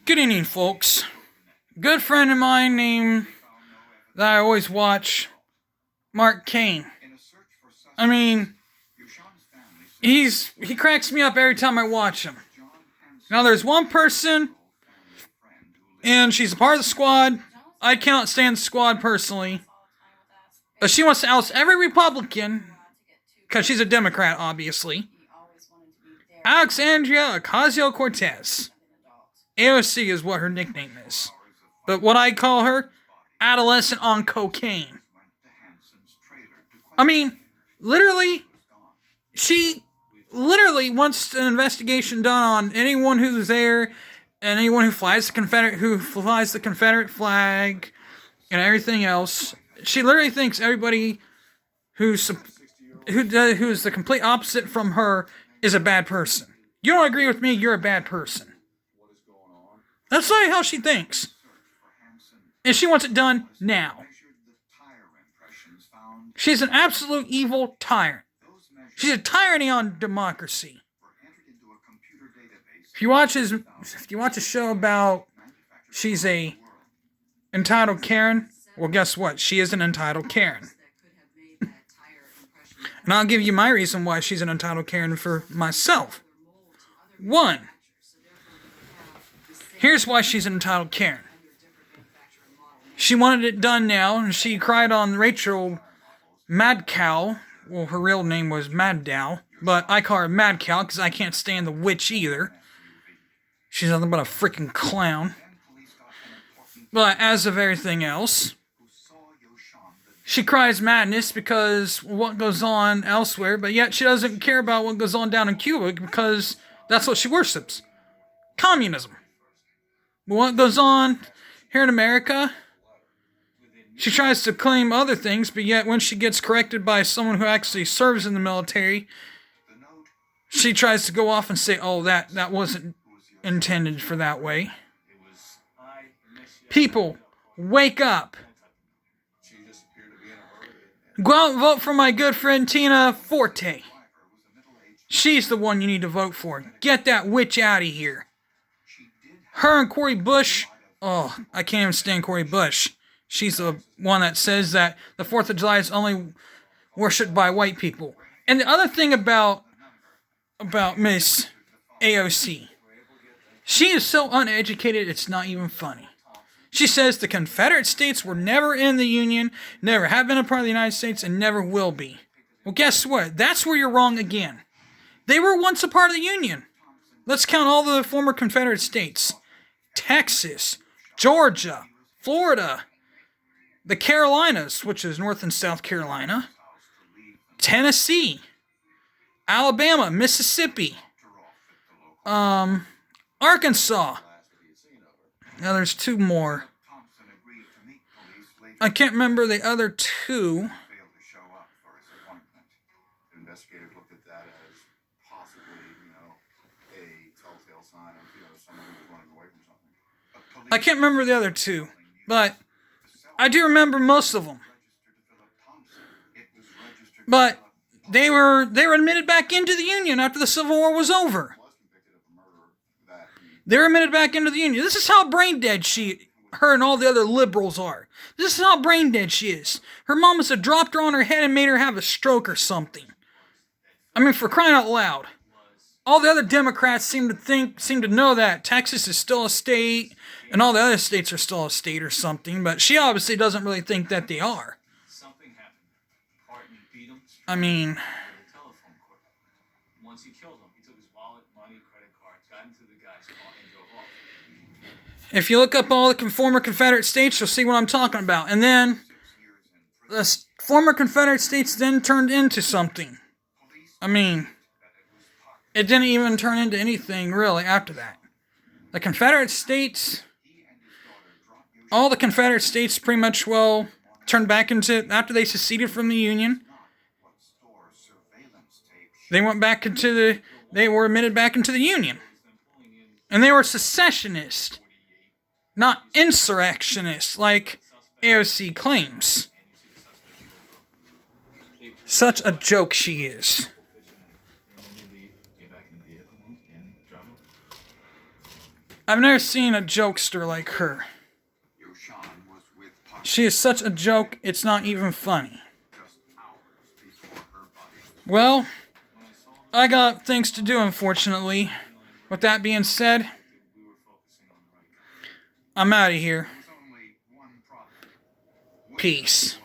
Good evening, folks. Good friend of mine named that I always watch, Mark Kane. I mean, he cracks me up every time I watch him. Now there's one person, and she's a part of the squad. I cannot stand the squad personally. But she wants to oust every Republican, because she's a Democrat, obviously. Alexandria Ocasio-Cortez. AOC is what her nickname is. But what I call her, adolescent on cocaine. I mean, literally, she literally wants an investigation done on anyone who's there and anyone who flies the Confederate flag and everything else. She literally thinks everybody who's the complete opposite from her is a bad person. You don't agree with me, you're a bad person. That's not how she thinks. And she wants it done now. She's an absolute evil tyrant. She's a tyranny on democracy. If you watch a show about she's a entitled Karen, well, guess what? She is an entitled Karen. And I'll give you my reason why she's an entitled Karen for myself. One, here's why she's an entitled Karen. She wanted it done now, and she cried on Rachel Madcow. Well, her real name was Maddow, but I call her Madcow because I can't stand the witch either. She's nothing but a freaking clown. But as of everything else, she cries madness because what goes on elsewhere, but yet she doesn't care about what goes on down in Cuba because that's what she worships. Communism. But what goes on here in America, she tries to claim other things, but yet when she gets corrected by someone who actually serves in the military, she tries to go off and say, oh, that wasn't intended for that way. People, wake up. Go out and vote for my good friend Tina Forte. She's the one you need to vote for. Get that witch out of here. Her and Cori Bush, oh, I can't even stand Cori Bush. She's the one that says that the 4th of July is only worshipped by white people. And the other thing about Miss AOC, she is so uneducated it's not even funny. She says the Confederate States were never in the Union, never have been a part of the United States, and never will be. Well, guess what? That's where you're wrong again. They were once a part of the Union. Let's count all the former Confederate States. Texas, Georgia, Florida, the Carolinas, which is North and South Carolina, Tennessee, Alabama, Mississippi, Arkansas. Now there's two more. I can't remember the other two. I can't remember the other two, but I do remember most of them. But they were admitted back into the Union after the Civil War was over. They were admitted back into the Union. This is how brain dead her and all the other liberals are. This is how brain dead she is. Her mom must have dropped her on her head and made her have a stroke or something. I mean, for crying out loud. All the other Democrats seem to know that Texas is still a state, and all the other states are still a state or something, but she obviously doesn't really think that they are. I mean, if you look up all the former Confederate states, you'll see what I'm talking about. And then, the former Confederate states then turned into something. I mean, it didn't even turn into anything, really, after that. The Confederate states, all the Confederate states pretty much, turned back into, after they seceded from the Union, they were admitted back into the Union. And they were secessionists, not insurrectionists, like AOC claims. Such a joke she is. I've never seen a jokester like her. She is such a joke, it's not even funny. Well, I got things to do, unfortunately. With that being said, I'm out of here. Peace.